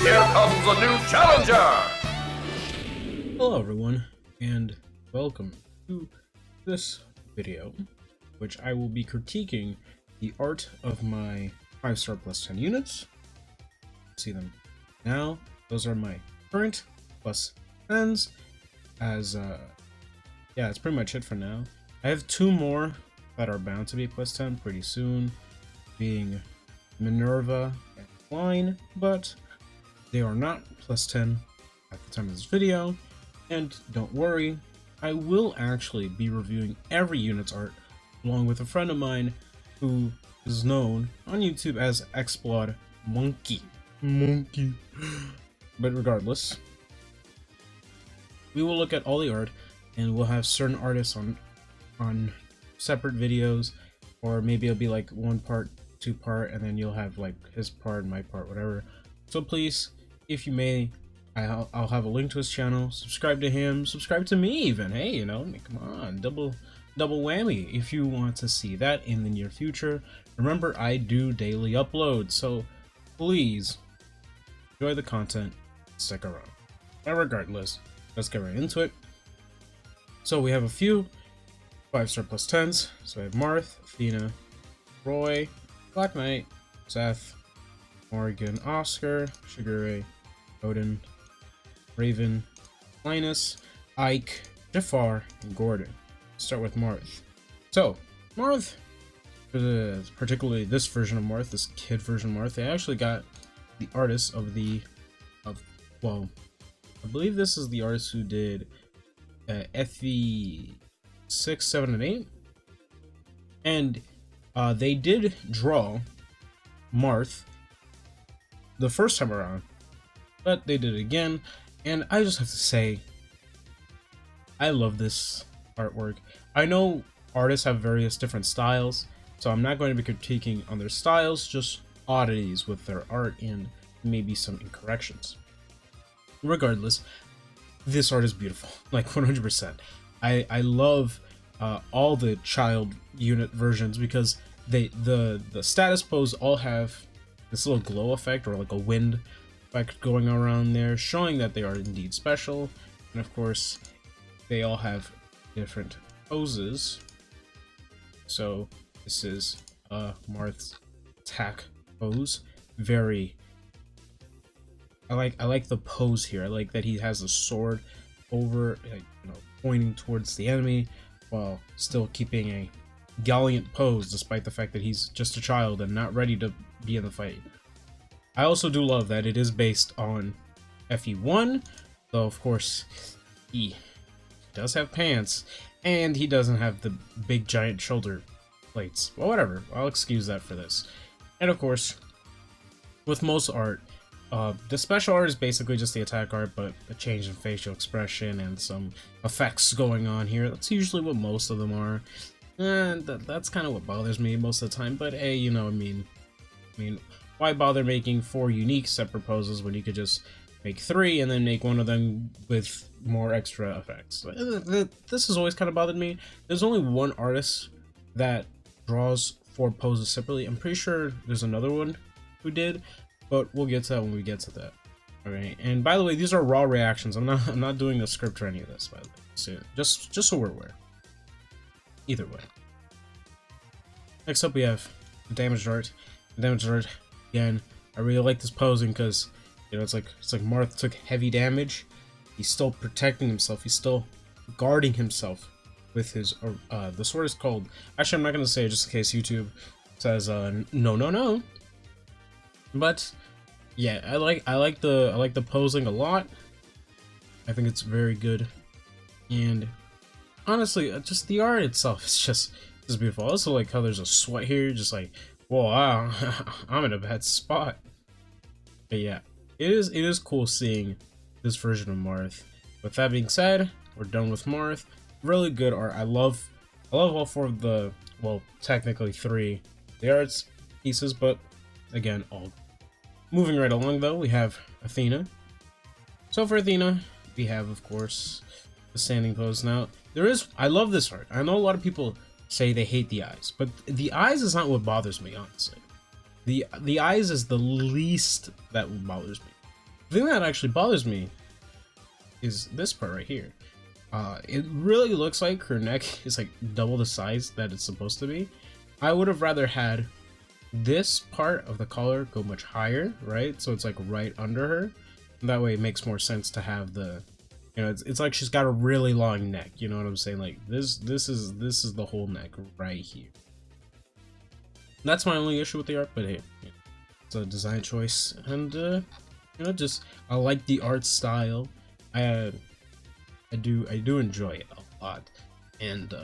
Here comes a new challenger! Hello everyone, and welcome to this video, which I will be critiquing the art of my 5-star plus 10 units. See them now. Those are my current plus 10s, as yeah, that's pretty much it for now. I have 2 more that are bound to be plus 10 pretty soon, being Minerva and Line, but they are not plus 10 at the time of this video. And don't worry, I will actually be reviewing every unit's art along with a friend of mine who is known on YouTube as Explode Monkey. But regardless, we will look at all the art and we'll have certain artists on separate videos, or maybe it'll be like 1 part, 2 part, and then you'll have like his part, my part, whatever. So please, if you may, I'll have a link to his channel. Subscribe to him. Subscribe to me even. Hey, you know, come on, double whammy if you want to see that in the near future. Remember, I do daily uploads, so please enjoy the content. Stick around. But regardless, let's get right into it. So we have a few 5-star plus 10s. So we have Marth, Athena, Roy, Black Knight, Seth, Morgan, Oscar, Sugar Ray, Odin, Raven, Linus, Ike, Jafar, and Gordon. Start with Marth. So, Marth, particularly this version of Marth, this kid version of Marth, they actually got the artist of well, I believe this is the artist who did FE 6, 7, and 8. And they did draw Marth the first time around, but they did it again, and I just have to say, I love this artwork. I know artists have various different styles, so I'm not going to be critiquing on their styles, just oddities with their art and maybe some incorrections. Regardless, this art is beautiful, like 100%. I love all the child unit versions because the status pose all have this little glow effect, or like a wind effect going around there, showing that they are indeed special. And of course, they all have different poses. So this is Marth's attack pose. Very, I like the pose here. I like that he has a sword over, pointing towards the enemy while still keeping a gallant pose, despite the fact that he's just a child and not ready to be in the fight. I also do love that it is based on FE1, though of course he does have pants and he doesn't have the big giant shoulder plates. Well, whatever, I'll excuse that for this. And of course, with most art, the special art is basically just the attack art, but a change in facial expression and some effects going on here. That's usually what most of them are. And that's kind of what bothers me most of the time, but hey, I mean, why bother making 4 unique separate poses when you could just make 3 and then make one of them with more extra effects? This has always kind of bothered me. There's only one artist that draws 4 poses separately. I'm pretty sure there's another one who did, but we'll get to that when we get to that. Alright, and by the way, these are raw reactions. I'm not doing a script or any of this, by the way. So just so we're aware. Either way. Next up we have the damage art. The damage art, again, I really like this posing because, it's like Marth took heavy damage. He's still protecting himself. He's still guarding himself with his the sword is called, actually I'm not gonna say it just in case YouTube says no. But yeah, I like the posing a lot. I think it's very good, and honestly, just the art itself is just beautiful. I also like how there's a sweat here, just like, whoa, wow, I'm in a bad spot. But yeah, it is cool seeing this version of Marth. With that being said, we're done with Marth. Really good art. I love all 4 of the, well, technically 3 the arts pieces, but again, all. Moving right along though, we have Athena. So for Athena, we have, of course, the standing pose. Now, I love this art. I know a lot of people say they hate the eyes, but the eyes is not what bothers me, honestly. The eyes is the least that bothers me. The thing that actually bothers me is this part right here. It really looks like her neck is like double the size that it's supposed to be. I would have rather had this part of the collar go much higher, right? So it's like right under her. That way it makes more sense to have the, you know, it's like she's got a really long neck. You know what I'm saying? Like this is the whole neck right here. That's my only issue with the art, but hey, it's a design choice, and you know, just I like the art style. I do enjoy it a lot, and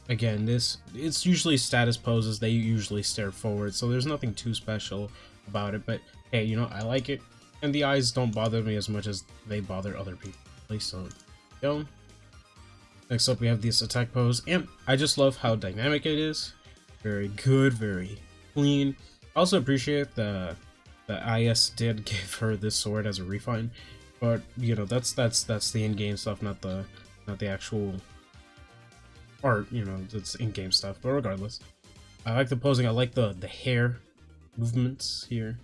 again, it's usually status poses. They usually stare forward, so there's nothing too special about it. But hey, you know, I like it, and the eyes don't bother me as much as they bother other people. At least so, you know. Next up, we have this attack pose, and I just love how dynamic it is. Very good, very clean. I also appreciate the IS did give her this sword as a refine, but you know, that's the in-game stuff, not the actual art. You know, it's in-game stuff. But regardless, I like the posing. I like the hair movements here.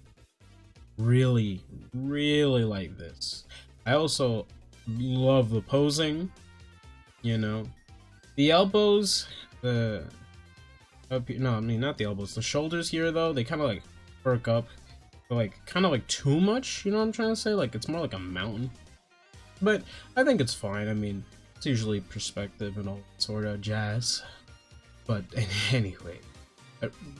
Really like this. I also love the posing. You know, the elbows, no, I mean not the elbows, the shoulders here though, they kind of like perk up, but like kind of like too much, you know what I'm trying to say? Like it's more like a mountain, but I think it's fine. I mean, it's usually perspective and all sort of jazz. But anyway,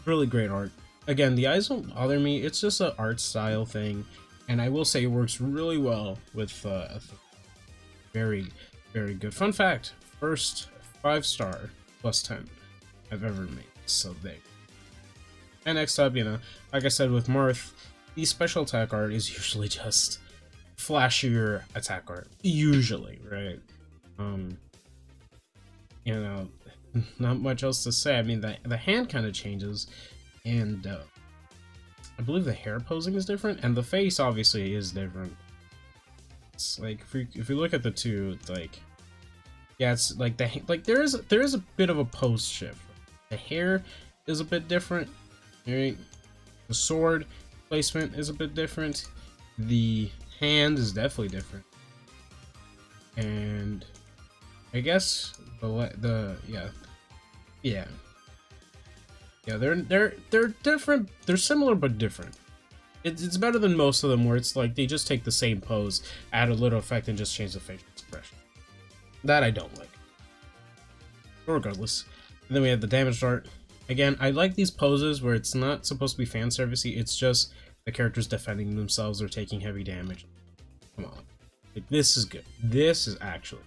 really great art. Again, the eyes don't bother me. It's just an art style thing, and I will say it works really well with very good. Fun fact: first 5-star plus 10 I've ever made. So there. And next up, you know, like I said with Marth, the special attack art is usually just flashier attack art. Usually, right? You know, not much else to say. I mean, the hand kind of changes, and I believe the hair posing is different, and the face obviously is different. It's like if you look at the two, it's like, yeah, it's like there is a bit of a pose shift. The hair is a bit different, right? The sword placement is a bit different. The hand is definitely different, and I guess yeah, they're different. They're similar but different. It's better than most of them, where it's like they just take the same pose, add a little effect, and just change the facial expression. That I don't like. But regardless. And then we have the damage art. Again, I like these poses where it's not supposed to be fan servicey, it's just the characters defending themselves or taking heavy damage. Come on. Like, this is good. This is actually.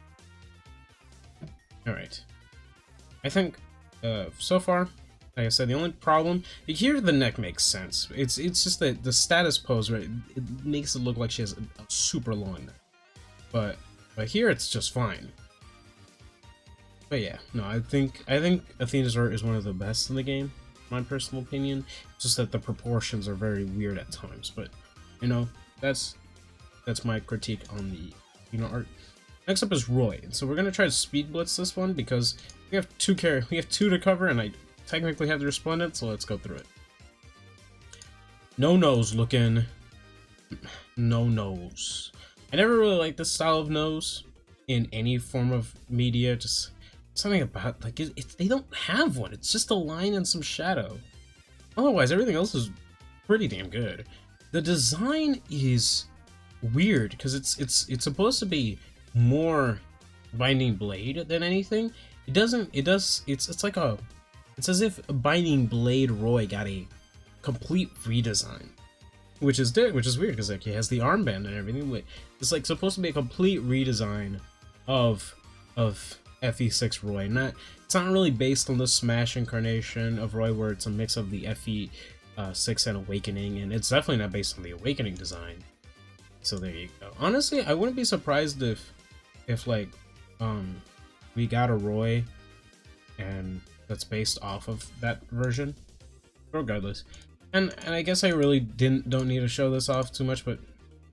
Alright. I think, so far, like I said, the only problem, here the neck makes sense. It's just that the status pose, right, it makes it look like she has a super long neck. But here it's just fine. But yeah, no, I think Athena's art is one of the best in the game, my personal opinion. It's just that the proportions are very weird at times, but you know, that's my critique on the, you know, art. Next up is Roy, and so we're gonna try to speed blitz this one because we have two to cover, and I technically have the Resplendent, so let's go through it. No nose looking, no nose. I never really liked this style of nose in any form of media. Just something about, like, they don't have one. It's just a line and some shadow. Otherwise, everything else is pretty damn good. The design is weird because it's supposed to be more Binding Blade than anything. It's as if Binding Blade Roy got a complete redesign, which is weird because like he has the armband and everything. But it's like supposed to be a complete redesign of FE6 Roy. It's not really based on the Smash incarnation of Roy, where it's a mix of the FE6 and Awakening, and it's definitely not based on the Awakening design. So there you go. Honestly, I wouldn't be surprised if like we got a Roy and that's based off of that version. Regardless, and I guess I really don't need to show this off too much, but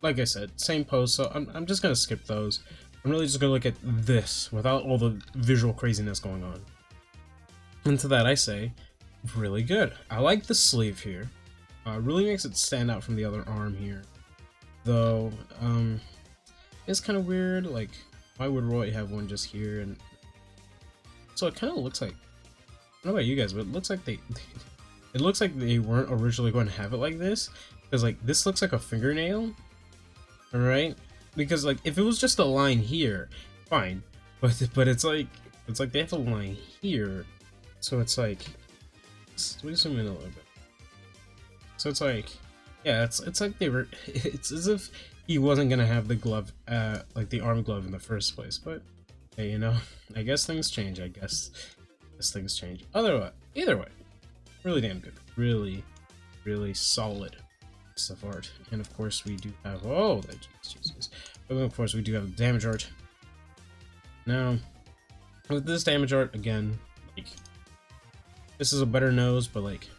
like I said, same pose, so I'm just gonna skip those. I'm really just gonna look at this without all the visual craziness going on. And to that I say, really good. I like the sleeve here. Really makes it stand out from the other arm here. though. It's kind of weird. Like, why would Roy have one just here? And so it kind of looks like, I don't know about you guys, but it looks like it looks like they weren't originally going to have it like this, because like this looks like a fingernail, all right? Because like if it was just a line here, fine, but it's like they have a line here, so it's like, let me zoom in a little bit. So it's like, yeah, it's like they were, it's as if he wasn't gonna have the glove, like the arm glove in the first place. But hey, you know, I guess things change. I guess things change. Either way, really damn good. Really solid piece of art. And of course we do have, oh, Jesus. But of course we do have the damage art. Now, with this damage art, again, like, this is a better nose, but like,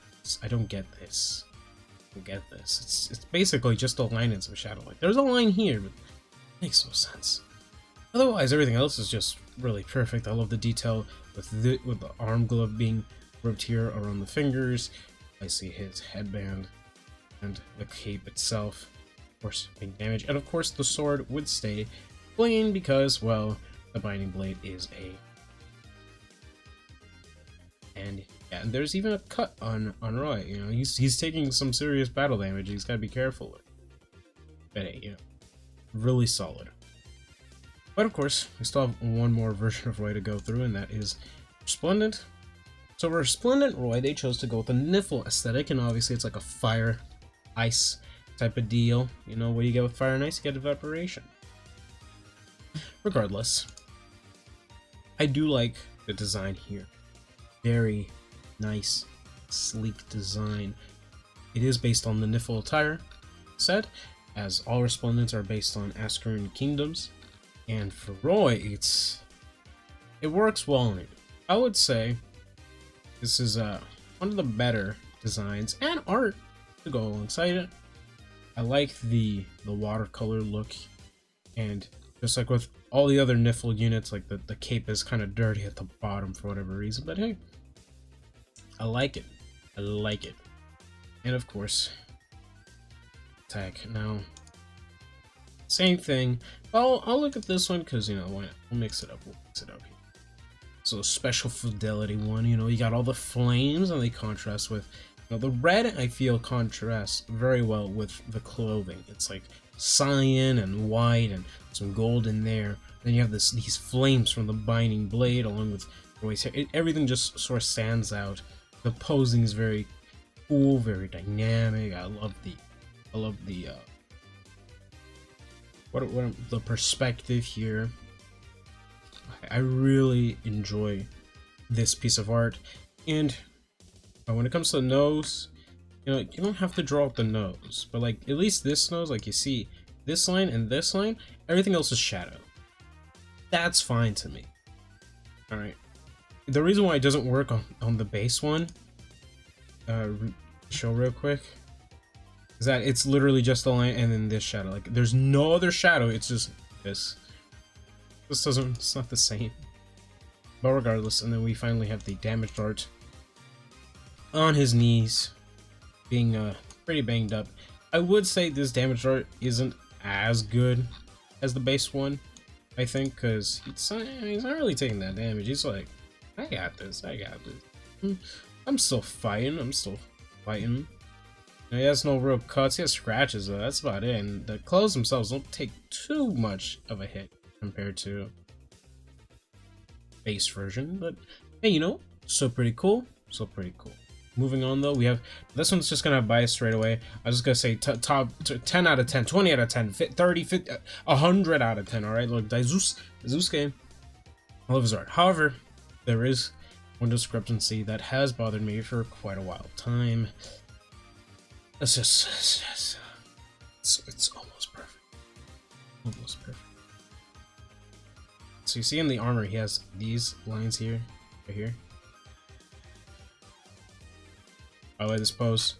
I don't get this. Get this. It's basically just a line and some shadow. Like, there's a line here, but it makes no sense. Otherwise, everything else is just really perfect. I love the detail with the arm glove being rubbed here around the fingers. I see his headband and the cape itself, of course, being damaged, and of course the sword would stay plain because, well, the binding blade is a. And yeah, and there's even a cut on Roy. You know, he's taking some serious battle damage. He's got to be careful with. But hey, you know, really solid. But of course, we still have one more version of Roy to go through, and that is Resplendent. So for Resplendent Roy, they chose to go with the Niffle aesthetic, and obviously it's like a fire, ice type of deal. You know, what you get with fire and ice, you get evaporation. Regardless, I do like the design here. Very nice, sleek design. It is based on the Niffle attire set, as all Resplendents are based on Ascaran kingdoms. And for Roy, it works well in it. I would say this is one of the better designs and art to go alongside it. I like the watercolor look, and just like with all the other Niffle units, like the cape is kind of dirty at the bottom for whatever reason, but hey, I like it. I like it. And of course, attack. Now, same thing. I'll look at this one because, you know, why not? We'll mix it up. We'll mix it up here. So special fidelity one, you know, you got all the flames and they contrast with, you know, the red I feel contrasts very well with the clothing. It's like cyan and white and some gold in there. Then you have these flames from the binding blade along with Roy's hair. Everything just sort of stands out. The posing is very cool, very dynamic. I love the the perspective here. I really enjoy this piece of art. And when it comes to the nose, you know, you don't have to draw out the nose, but like at least this nose, like you see this line and this line, everything else is shadow. That's fine to me. All right. The reason why it doesn't work on the base one, show real quick, is that it's literally just a line and then this shadow. Like there's no other shadow. It's just this. It's not the same. But regardless, and then we finally have the damaged art on his knees, being pretty banged up. I would say this damaged art isn't as good as the base one, I think, because he's not really taking that damage. He's like, I got this. I'm still fighting. He has no real cuts. He has scratches, though. That's about it. And the clothes themselves don't take too much of a hit compared to base version. But hey, you know, so pretty cool. Moving on, though, we have this one's just gonna have bias straight away. I was just gonna say top 10 out of 10, 20 out of 10, 30, 50, 100 out of 10. All right, look, Daisusuke. I love his art. However, there is one discrepancy that has bothered me for quite a while time. It's almost perfect. Almost perfect. So you see in the armor, he has these lines here, right here. I like this pose.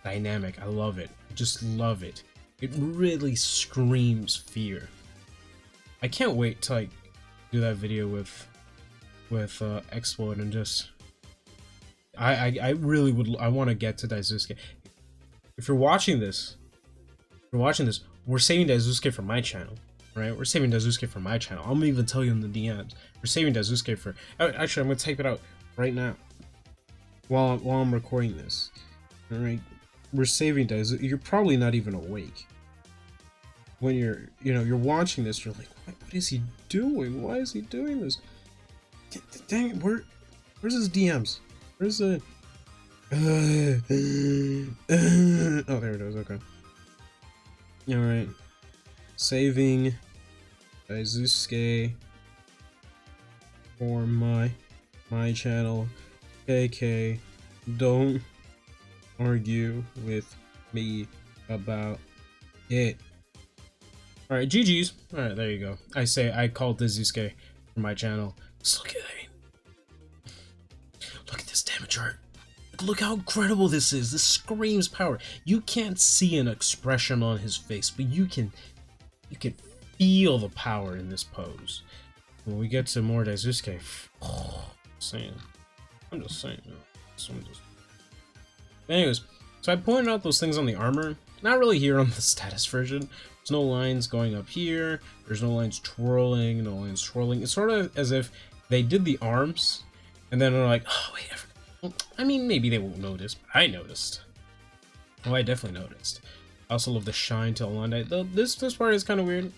Dynamic. I love it. I just love it. It really screams fear. I can't wait to like do that video with Explode and just I really would. I want to get to Daisusuke. If you're watching this, we're saving Daisusuke for my channel, right? We're saving Daisusuke for my channel. I'm gonna even tell you in the DMs. We're saving Daisusuke for. Actually, I'm gonna type it out right now while I'm recording this. All right, we're saving Daisusuke. You're probably not even awake when you're watching this. You're like, what is he doing? Why is he doing this? Dang it! Where's his DMs? Where's the? Oh, there it is. Okay. All right. Saving Daisusuke for my channel. KK, don't argue with me about it. All right, GG's. All right, there you go. I called Daisusuke for my channel. Just look at this damage art. Look how incredible this is. This screams power. You can't see an expression on his face, but you can feel the power in this pose. When we get to more Daisusuke, I'm just saying. Anyways, so I pointed out those things on the armor. Not really here on the status version. There's no lines going up here. There's no lines twirling. No lines twirling. It's sort of as if they did the arms, and then they're like, oh wait, I mean, maybe they won't notice, but I noticed. Oh, I definitely noticed. I also love the shine to Alanda. This part is kind of weird.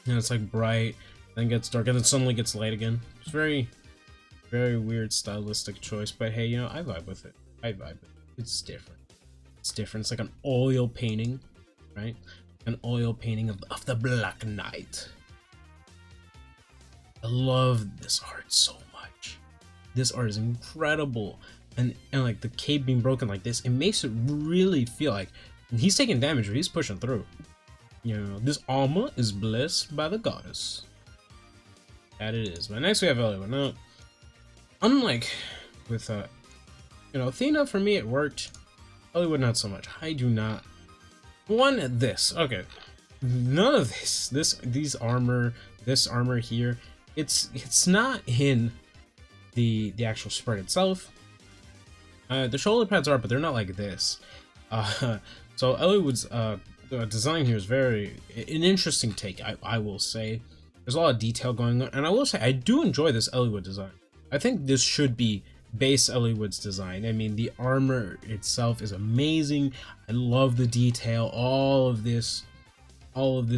You know, it's like bright, then gets dark, and then suddenly gets light again. It's very, very weird stylistic choice, but hey, you know, I vibe with it. I vibe with it. It's different. It's different. It's like an oil painting, right? An oil painting of the Black Knight. I love this art so much. This art is incredible, and like the cape being broken like this, it makes it really feel like he's taking damage or he's pushing through. You know, this armor is blessed by the goddess. That it is. But next we have Elly. Now, unlike with Athena, for me it worked. Elly not so much. I do not. This. Okay. None of this armor here. It's not in the actual spread itself. The shoulder pads are, but they're not like this. So Ellywood's design here is an interesting take. I will say there's a lot of detail going on, and I will say I do enjoy this Ellywood design. I think this should be base Ellywood's design. I mean, the armor itself is amazing. I love the detail. All of this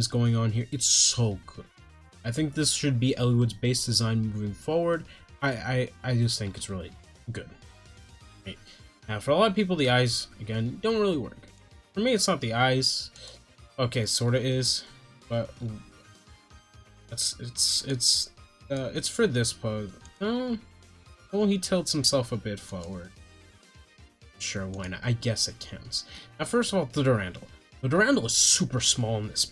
going on here. It's so good. I think this should be Ellywood's base design moving forward. I just think it's really good. Right. Now, for a lot of people, the eyes again don't really work. For me, it's not the eyes. Okay, sorta is, but it's for this pose. Oh, he tilts himself a bit forward. Sure, why not? I guess it counts. Now, first of all, the Durandal. The Durandal is super small in this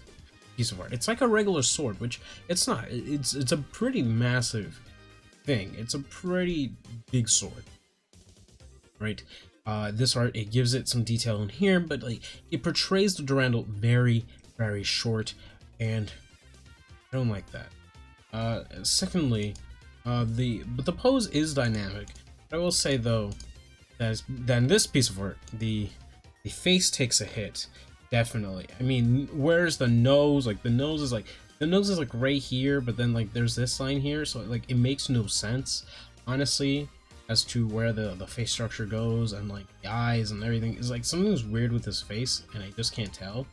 piece of art. It's like a regular sword, which it's not. It's a pretty massive thing. It's a pretty big sword, right? This art, it gives it some detail in here, but like it portrays the Durandal very, very short, and I don't like that. Secondly, the pose is dynamic. I will say though that in this piece of art, the face takes a hit. Definitely. I mean, where's the nose? Like the nose is like right here, but then like there's this line here, so like it makes no sense, honestly, as to where the face structure goes, and like the eyes and everything is like something's weird with his face, and I just can't tell.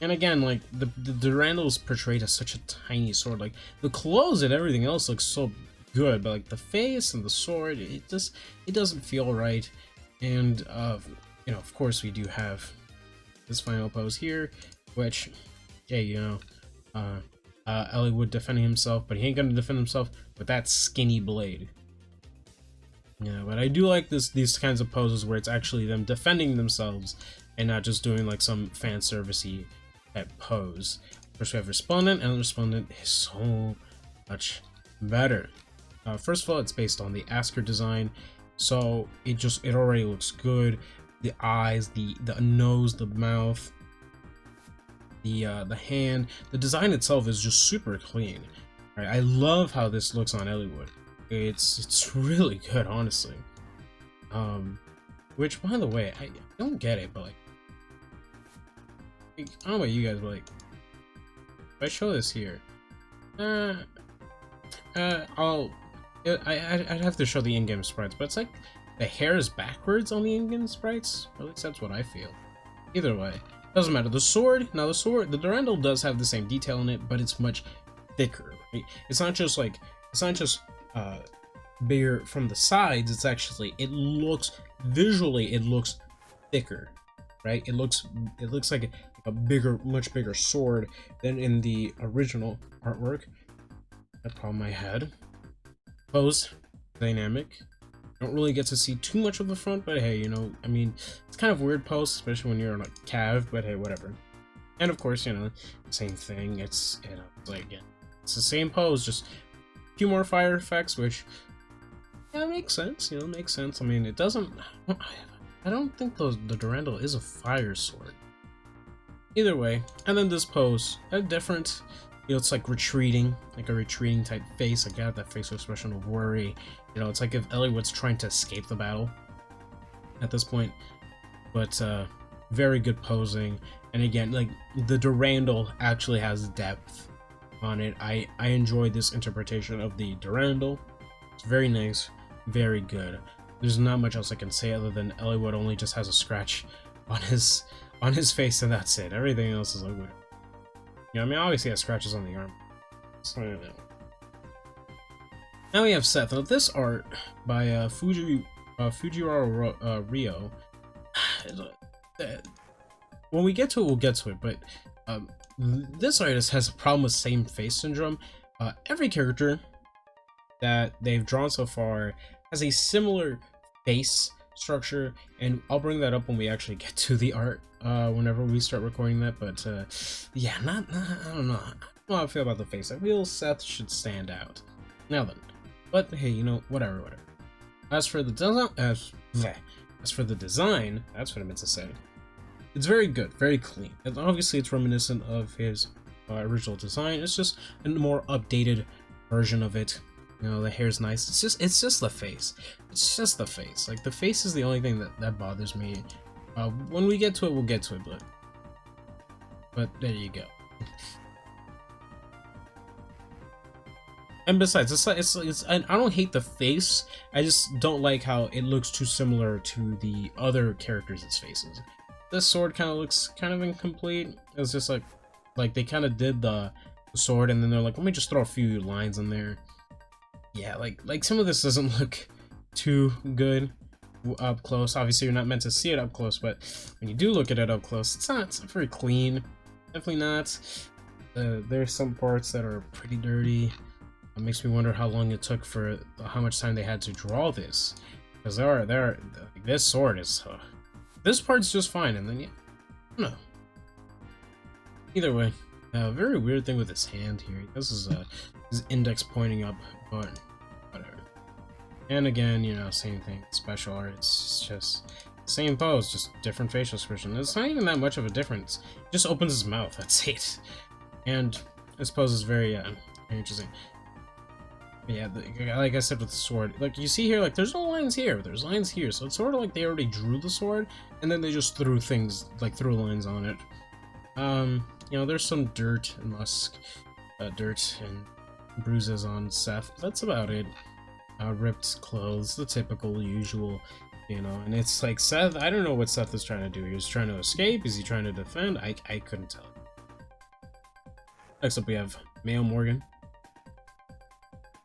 And again, like the Durandal is portrayed as such a tiny sword. Like the clothes and everything else looks so good, but like the face and the sword, it doesn't feel right. And you know, of course, we do have this final pose here, which, yeah, you know, Ellywood defending himself, but he ain't gonna defend himself with that skinny blade. Yeah, but I do like these kinds of poses where it's actually them defending themselves and not just doing like some fan servicey type pose. First we have Resplentant, and Resplentant is so much better. First of all, it's based on the Asker design, so it already looks good. The eyes, the nose, the mouth, the hand, the design itself is just super clean. Right? I love how this looks on Ellywood. It's really good, honestly. Which, by the way, I don't get it, but like, I don't know about you guys, but like, if I show this here, I'd have to show the in-game sprites, but it's like the hair is backwards on the in-game sprites. Or at least that's what I feel. Either way, doesn't matter. The sword, the Durandal does have the same detail in it, but it's much thicker. Right? It's not just bigger from the sides. It's actually, visually it looks thicker, right? It looks like a much bigger sword than in the original artwork. That problem I had. Pose, dynamic. Don't really get to see too much of the front, but hey, you know, I mean, it's kind of weird pose, especially when you're on a cav, but hey, whatever. And of course, you know, same thing. It's like, yeah, it's the same pose, just a few more fire effects, which, yeah, makes sense. You know, makes sense. I mean, it doesn't. I don't think the Durandal is a fire sword. Either way, and then this pose, different. You know, it's like retreating, like a retreating type face. Like, I have that facial expression of worry. You know, it's like if Elly was trying to escape the battle at this point. But very good posing. And again, like, the Durandal actually has depth on it. I enjoy this interpretation of the Durandal. It's very nice, very good. There's not much else I can say other than Ellywood only just has a scratch on his face, and that's it. Everything else is like weird. Yeah, I mean, obviously he has scratches on the arm. So, I don't know. Now we have Seth. Now this art by Fujiwara Ryo. When we get to it, we'll get to it. But this artist has a problem with same face syndrome. Every character that they've drawn so far has a similar face structure, and I'll bring that up when we actually get to the art whenever we start recording that. But yeah, I don't know. I don't know how I feel about the face. I feel Seth should stand out. Now then, but hey, you know, whatever. As for the design, that's what I meant to say. It's very good, very clean, and obviously it's reminiscent of his original design. It's just a more updated version of it. You know, the hair's nice. It's just the face. It's just the face. Like, the face is the only thing that bothers me. When we get to it, we'll get to it, but there you go. And besides, I don't hate the face. I just don't like how it looks too similar to the other characters' faces. This sword kind of looks kind of incomplete. It's just like they kind of did the sword, and then they're like, let me just throw a few lines in there. Yeah, like some of this doesn't look too good up close. Obviously, you're not meant to see it up close, but when you do look at it up close, it's not very clean. Definitely not. There's some parts that are pretty dirty. It makes me wonder how long it took for how much time they had to draw this, because this sword is this part's just fine, and then yeah, I don't know. Either way, very weird thing with his hand here. This is his index pointing up, but whatever. And again, you know, same thing. Special art. It's just same pose, just different facial expression. It's not even that much of a difference. He just opens his mouth. That's it. And this pose is very interesting. Yeah, like I said with the sword, like you see here, like there's no lines here, there's lines here, so it's sort of like they already drew the sword, and then they just threw things, like threw lines on it. You know, there's some dirt and musk, dirt and bruises on Seth, but that's about it. Ripped clothes, the typical, usual, you know, and it's like Seth, I don't know what Seth is trying to do. He's trying to escape, is he trying to defend? I couldn't tell. Next up we have Mayo Morgan.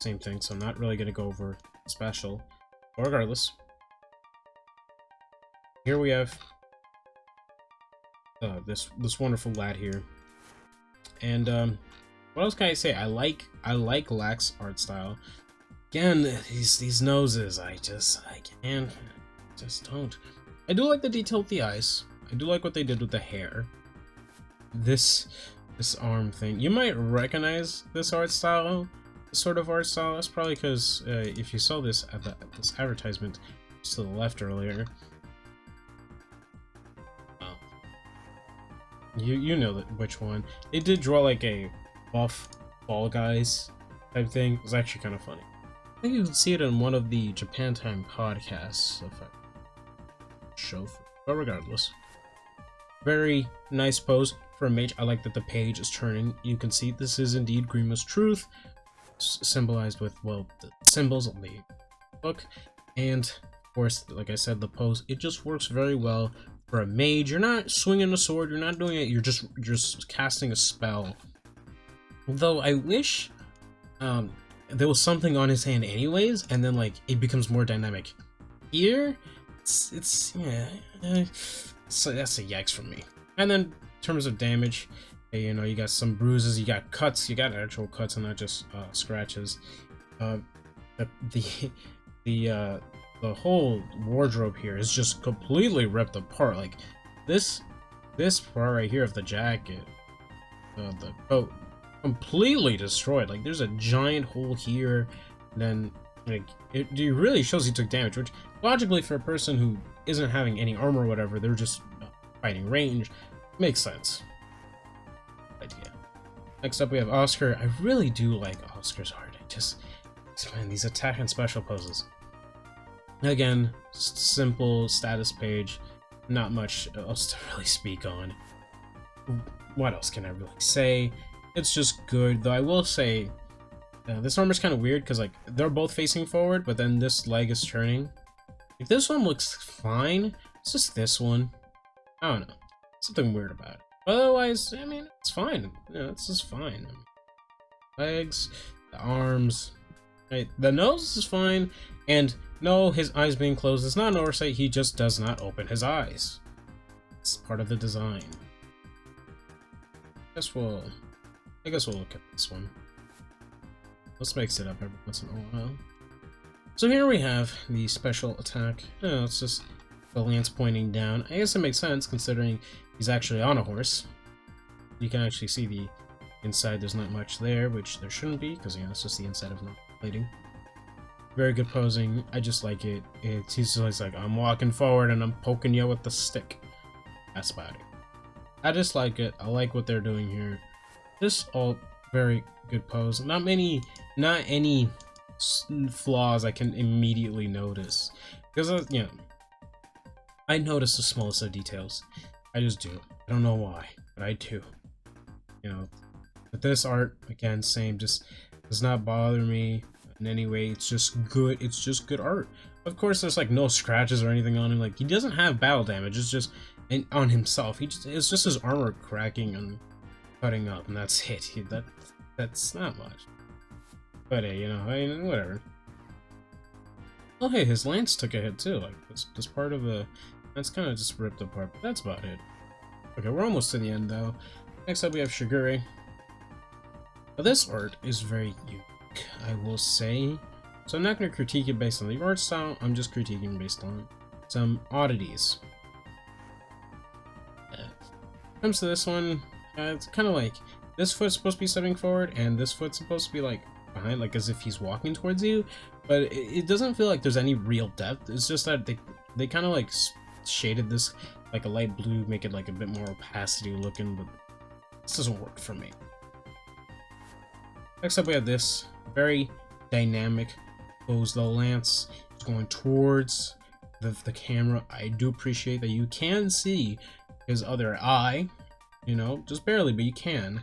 Same thing, so I'm not really going to go over special. But regardless, here we have this wonderful lad here, and what else can I say? I like Lax's art style. Again, these noses, I just don't. I do like the detail with the eyes. I do like what they did with the hair. This arm thing, you might recognize this art style. Sort of art style. That's probably because if you saw this at this advertisement to the left earlier, you know which one. They did draw like a buff Fall Guys type thing. It was actually kind of funny. I think you can see it in one of the Japan Time podcasts. If I show, but regardless, Very nice pose for a mage. I like that the page is turning. You can see this is indeed Grima's truth, symbolized with, well, the symbols on the book. And of course, like I said, the pose, it just works very well for a mage. You're not swinging a sword, you're not doing it, you're just casting a spell. Though I wish there was something on his hand anyways, and then like it becomes more dynamic. Here, it's yeah, so that's a yikes for me. And then in terms of damage, you know, you got some bruises, you got cuts, you got actual cuts and not just scratches. The whole wardrobe here is just completely ripped apart. Like this part right here of the jacket, the coat, completely destroyed. Like there's a giant hole here. Then like it really shows he took damage, which logically for a person who isn't having any armor or whatever, they're just fighting range, makes sense. But yeah. Next up we have Oscar. I really do like Oscar's art. Man, these attack and special poses. Again, simple status page, not much else to really speak on. What else can I really say? It's just good, though I will say this armor's kind of weird because like they're both facing forward, but then this leg is turning. Like, this one looks fine. It's just this one. I don't know. Something weird about it. Otherwise, I mean, it's fine. Yeah, it's just fine. I mean, legs, the arms, right? The nose is fine, and no, his eyes being closed is not an oversight. He just does not open his eyes. It's part of the design. I guess we'll look at this one. Let's mix it up every once in a while. So here we have the special attack. Oh, it's just the lance pointing down. I guess it makes sense considering he's actually on a horse. You can actually see the inside. There's not much there, which there shouldn't be, because it's just the inside of not plating. Very good posing. I just like it. He's just like, I'm walking forward and I'm poking you with the stick. That's about it. I just like it. I like what they're doing here. Just all very good pose. Not any flaws I can immediately notice, because you know, I notice the smallest of details. I just do. I don't know why, but I do. You know, but this art again, same, just does not bother me in any way. It's just good. It's just good art. Of course, there's like no scratches or anything on him. Like he doesn't have battle damage. It's just on himself. It's just his armor cracking and cutting up, and that's it. That's not much. But hey, you know, I mean, whatever. Oh hey, his lance took a hit too. Like this part of the that's kind of just ripped apart. But that's about it. Okay, we're almost to the end though. Next up we have Shigure. Now this art is very unique, I will say. So I'm not going to critique it based on the art style. I'm just critiquing based on some oddities. When it comes to this one, it's kind of like this foot's supposed to be stepping forward, and this foot's supposed to be like behind, like as if he's walking towards you. But it doesn't feel like there's any real depth. It's just that they kind of like shaded this like a light blue, make it like a bit more opacity looking, but this doesn't work for me. Next up we have this very dynamic pose. The lance is going towards the camera. I do appreciate that you can see his other eye, you know, just barely, but you can.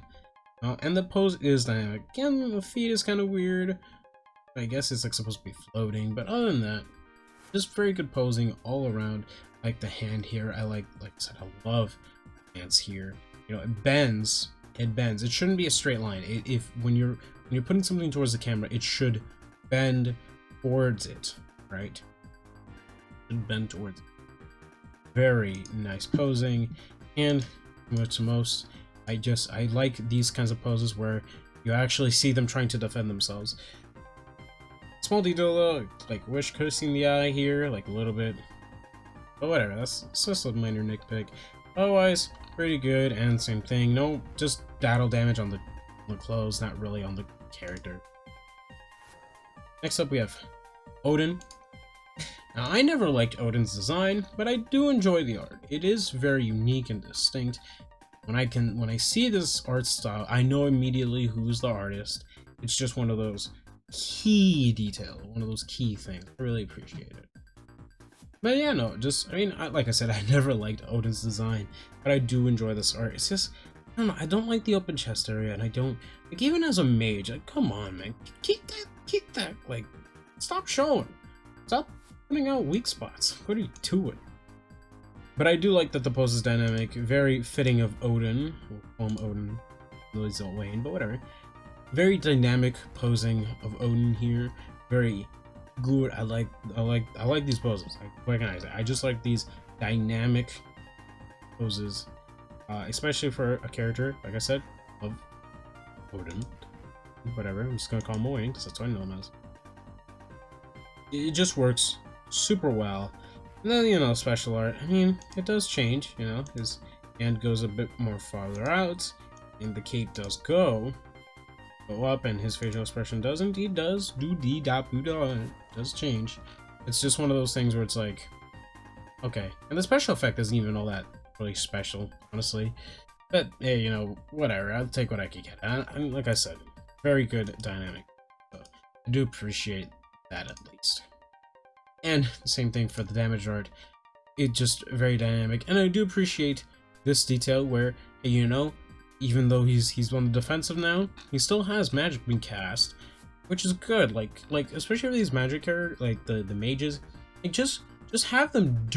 And the pose is dynamic. Again, the feet is kind of weird. I guess it's like supposed to be floating, but other than that, just very good posing all around. Like the hand here, like I said, I love hands here. You know, it bends. It bends. It shouldn't be a straight line. When you're putting something towards the camera, it should bend towards it, right? It should bend towards it. Very nice posing, and to most, I like these kinds of poses where you actually see them trying to defend themselves. Small detail though, like wish could have seen the eye here, like a little bit, but whatever. That's just a minor nitpick. Otherwise, pretty good, and same thing. No, just battle damage on the clothes, not really on the character. Next up, we have Odin. Now, I never liked Odin's design, but I do enjoy the art. It is very unique and distinct. When I see this art style, I know immediately who's the artist. It's just one of those key details, one of those key things. I really appreciate it. But yeah, no, just, I mean, like I said, I never liked Odin's design, but I do enjoy this art. It's just, I don't know, I don't like the open chest area, and I don't, like, even as a mage, like, come on, man, keep that, like, stop showing. Stop putting out weak spots. What are you doing? But I do like that the pose is dynamic, very fitting of Odin. We'll call him Odin, Lily's Wayne, but whatever. Very dynamic posing of Odin here. Very good. I like these poses. Like I just like these dynamic poses, especially for a character, like I said, of Odin. Whatever. I'm just gonna call him Wayne because that's what I know him as. It just works super well. And then, you know, special art, I mean, it does change, you know, his hand goes a bit more farther out, and the cape does go up, and his facial expression does change. It's just one of those things where it's like, okay, and the special effect isn't even all that really special, honestly, but hey, you know, whatever, I'll take what I can get. And like I said, very good dynamic, so I do appreciate that at least. And the same thing for the damage art. It's just very dynamic, and I do appreciate this detail where, you know, even though he's on the defensive now, he still has magic being cast, which is good. Like especially for these magic characters, like the mages, like just have them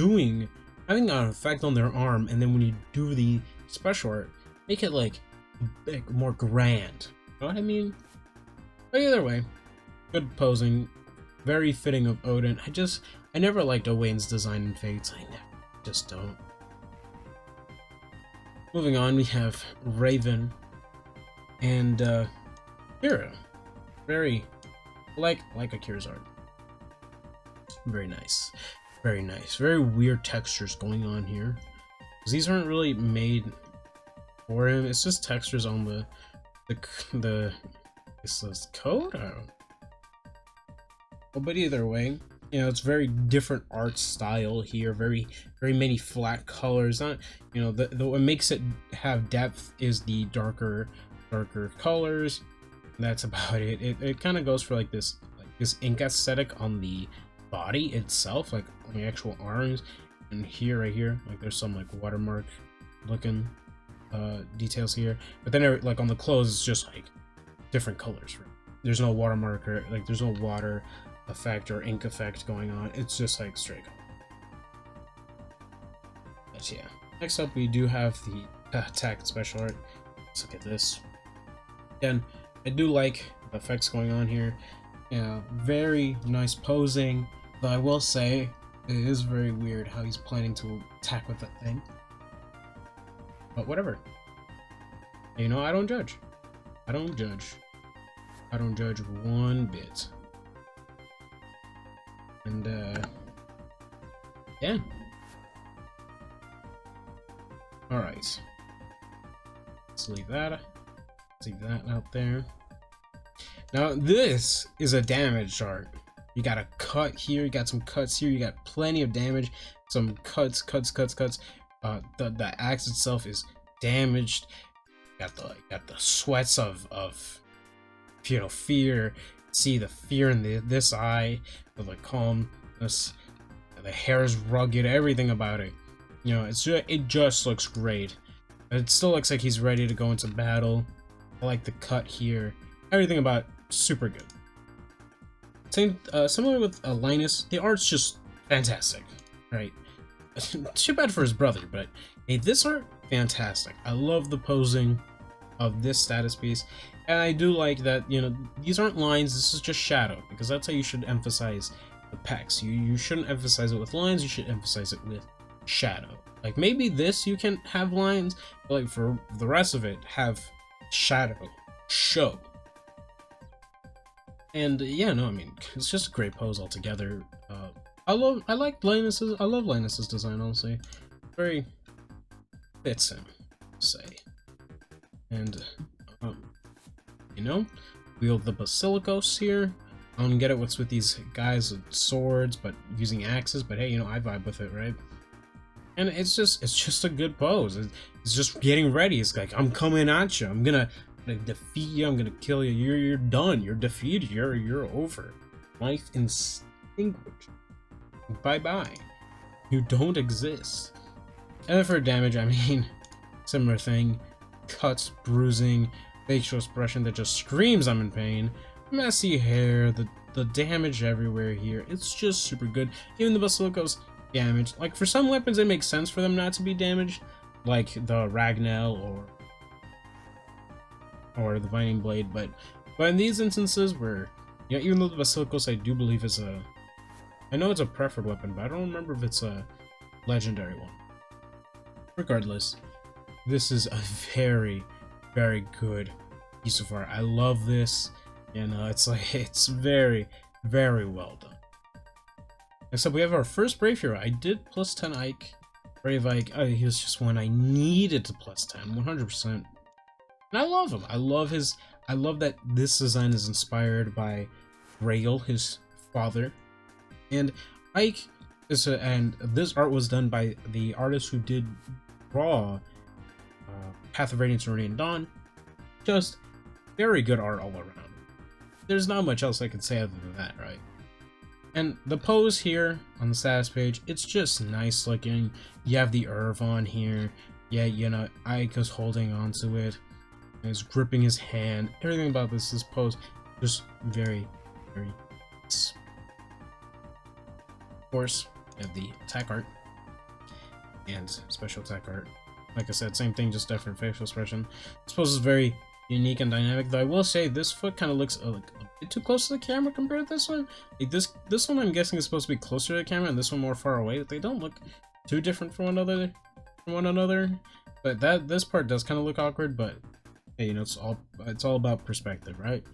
having an effect on their arm, and then when you do the special art, make it like more grand. You know what I mean? But either way, good posing. Very fitting of Odin. I never liked Owain's design in Fates. I just don't. Moving on, we have Raven and Kira. Very like Akira's art. Very nice. Very nice. Very weird textures going on here. Because these aren't really made for him. It's just textures on the is this code? I don't know. But either way, you know, it's very different art style here. Very many flat colors. Not, you know, what makes it have depth is the darker colors. That's about it. It kind of goes for like this ink aesthetic on the body itself, like on the actual arms, and here, right here, like there's some like watermark looking details here. But then like on the clothes, it's just like different colors. Right? There's no watermark, or like there's no water effect or ink effect going on. It's just like straight color. But yeah, next up we do have the attack and special art. Let's look at this. Again, I do like the effects going on here. Yeah, very nice posing, though I will say it is very weird how he's planning to attack with that thing. But whatever. You know, I don't judge. I don't judge one bit. And yeah. Alright. Let's leave that out there. Now this is a damage art. You got a cut here, you got some cuts here, you got plenty of damage, some cuts. The axe itself is damaged. You got the sweats of you know, fear. See the fear in this eye, the calmness, the hair is rugged, everything about it. You know, it just looks great. It still looks like he's ready to go into battle. I like the cut here. Everything about it, super good. Same, similar with Linus, the art's just fantastic, right? Too bad for his brother, but hey, this art, fantastic. I love the posing of this status piece. And I do like that, you know, these aren't lines, this is just shadow, because that's how you should emphasize the pecs. You shouldn't emphasize it with lines, you should emphasize it with shadow. Like, maybe this you can have lines, but like for the rest of it, have shadow, show. And yeah, no, I mean, it's just a great pose altogether. I love Linus's design, honestly. Very fits him, say. And you know, wield the basilicos here. I don't get it what's with these guys with swords but using axes, but hey, you know, I vibe with it, right? And it's just a good pose. It's just getting ready. It's like, I'm coming at you. I'm gonna defeat you. I'm gonna kill you. You're done. You're defeated. You're over. Life extinguished. Bye bye. You don't exist. And then for damage, I mean, similar thing. Cuts, bruising, facial expression that just screams I'm in pain. Messy hair, the damage everywhere here. It's just super good. Even the Basilico's damaged. Like, for some weapons, it makes sense for them not to be damaged. Like the Ragnell or the Vining Blade. But in these instances where, yeah, even though the Basilicos I do believe is a... I know it's a preferred weapon, but I don't remember if it's a legendary one. Regardless, this is a very, very good piece of art. I love this, and it's like, it's very, very well done. Next up, we have our first Brave Hero. I did plus 10 Ike. Brave Ike, he was just one I needed to plus 10, 100%. And I love him. I love that this design is inspired by Rael, his father. And Ike is and this art was done by the artist who did draw Path of Radiance and Radiant Dawn. Just very good art all around. There's not much else I can say other than that, right? And the pose here on the status page, it's just nice looking. You have the Irv on here. Yeah, you know, Ike is holding onto it. He's gripping his hand. Everything about this pose, just very, very nice. Of course, you have the attack art and special attack art. Like I said, same thing, just different facial expression. This pose is very unique and dynamic, though I will say this foot kind of looks like a bit too close to the camera compared to this one. Like this one I'm guessing is supposed to be closer to the camera, and this one more far away. They don't look too different from one another. But this part does kind of look awkward. But hey, you know, it's all about perspective, right?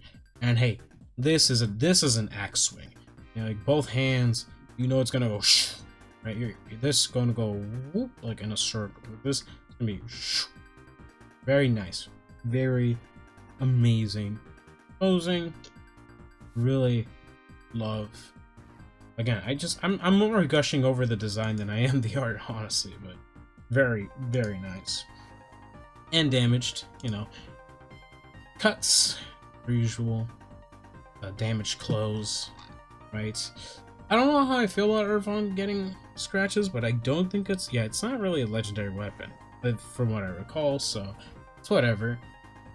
And hey, this is an axe swing. You know, like both hands, you know, it's gonna go shh, right here. This is gonna go whoop, like in a circle. This is gonna be shh. Very nice. Very amazing posing. Really love. Again, I'm more gushing over the design than I am the art, honestly, but very, very nice. And damaged, you know. Cuts, per usual. Damaged clothes, right? I don't know how I feel about Irvon getting scratches, but I don't think it's not really a legendary weapon, from what I recall, so it's whatever.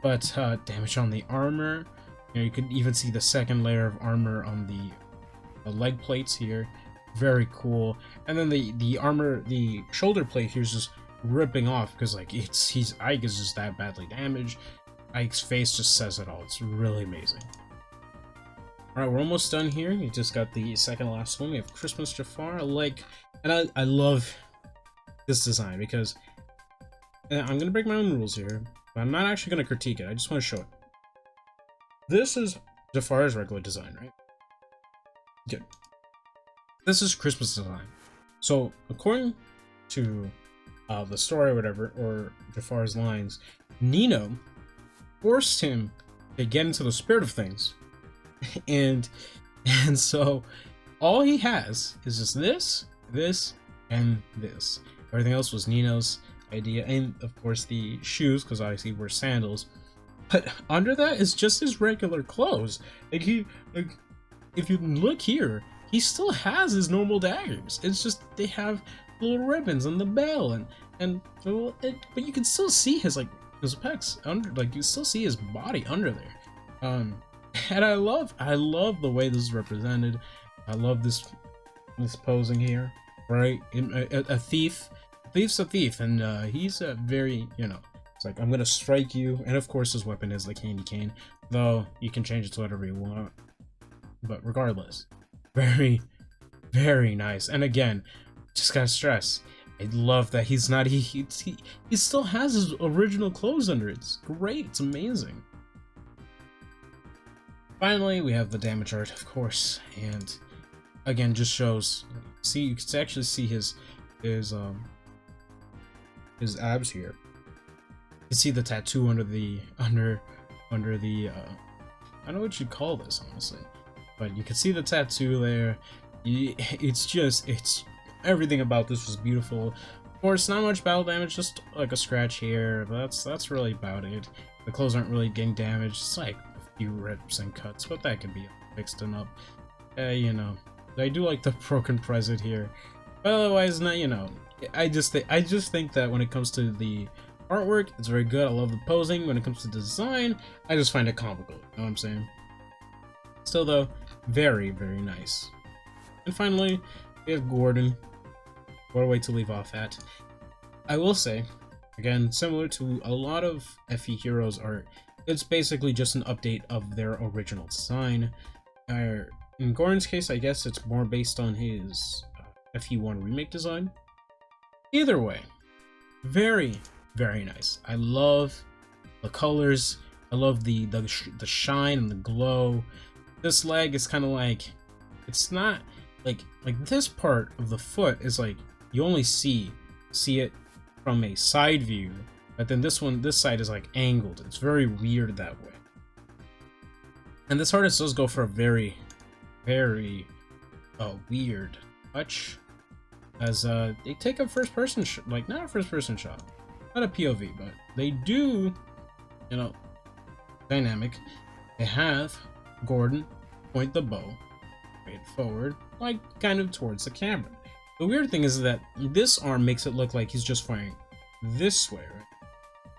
But damage on the armor, you know, you can even see the second layer of armor on the leg plates here. Very cool. And then the armor, the shoulder plate here is just ripping off because like Ike is just that badly damaged. Ike's face just says it all. It's really amazing. Alright, we're almost done here. You just got the second last one. We have Christmas Jafar. I love this design because I'm gonna break my own rules here. But I'm not actually going to critique it. I just want to show it. This is Jafar's regular design, right? Good. This is Christmas design. So, according to the story or whatever, or Jafar's lines, Nino forced him to get into the spirit of things. and so, all he has is just this, and this. Everything else was Nino's idea, and of course the shoes, because obviously he wears sandals, but under that is just his regular clothes. Like if you look here, he still has his normal daggers. It's just they have little ribbons and the bell but you can still see his pecs under, like you still see his body under there. And I love the way this is represented. I love this posing here, right? A thief's a thief, and he's a very, you know, it's like, I'm gonna strike you, and of course his weapon is the candy cane, though you can change it to whatever you want. But regardless, very, very nice. And again, just gotta stress, I love that he still has his original clothes under it. It's great, it's amazing. Finally, we have the damage art, of course, and again, just shows, you can actually see his abs here. You can see the tattoo under the I don't know what you'd call this, honestly, but you can see the tattoo there. It's everything about this was beautiful. Of course, not much battle damage, just like a scratch here, but that's really about it. The clothes aren't really getting damaged. It's like a few rips and cuts, but that can be fixed up. You know, I do like the broken present here. But otherwise, not, you know, I just think that when it comes to the artwork, it's very good. I love the posing. When it comes to design, I just find it comical. You know what I'm saying? Still though, very, very nice. And finally, we have Gordon. What a way to leave off at. I will say, again, similar to a lot of FE Heroes art, it's basically just an update of their original design. In Gordon's case, I guess it's more based on his FE1 remake design. Either way, very, very nice. I love the colors. I love the shine and the glow. This leg is kind of like, it's not like this part of the foot is like you only see it from a side view, but then this side is like angled. It's very weird that way. And this artist does go for a very, very weird touch, as they take a first-person like not a first-person shot, not a POV, but they do, you know, dynamic. They have Gordon point the bow straight forward, like kind of towards the camera. The weird thing is that this arm makes it look like he's just firing this way, right?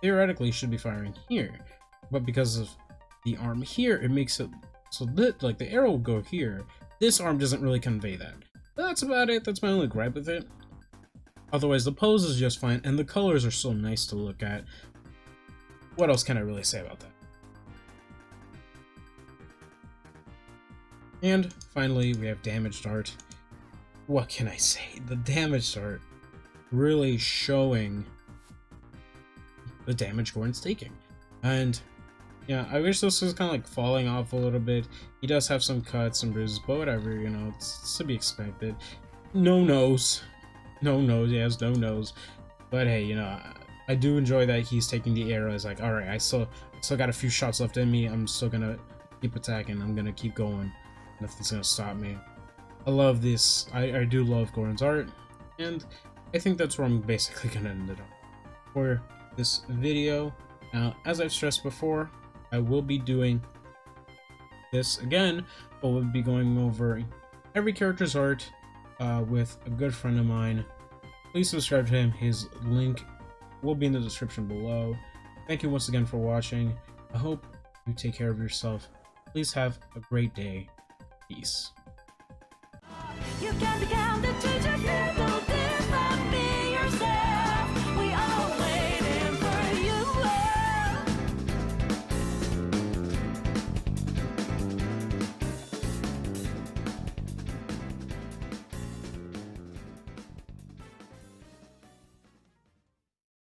Theoretically, he should be firing here, but because of the arm here, it makes it so that like the arrow will go here. This arm doesn't really convey that. But that's about it. That's my only gripe with it. Otherwise, the pose is just fine, and the colors are so nice to look at. What else can I really say about that? And finally, we have damaged art. What can I say? The damaged art really showing the damage Gordon's taking. And yeah, I wish this was kind of like falling off a little bit. He does have some cuts and bruises, but whatever, you know, it's to be expected. No nose. No nose, yes, no nose. But hey, you know, I do enjoy that he's taking the arrow. It's like, alright, I still got a few shots left in me. I'm still gonna keep attacking. I'm gonna keep going. Nothing's gonna stop me. I love this. I do love Gordon's art, and I think that's where I'm basically gonna end it up for this video. Now, as I've stressed before, I will be doing this again, but we'll be going over every character's art with a good friend of mine. Please subscribe to him. His link will be in the description below. Thank you once again for watching. I hope you take care of yourself. Please have a great day. Peace. You got the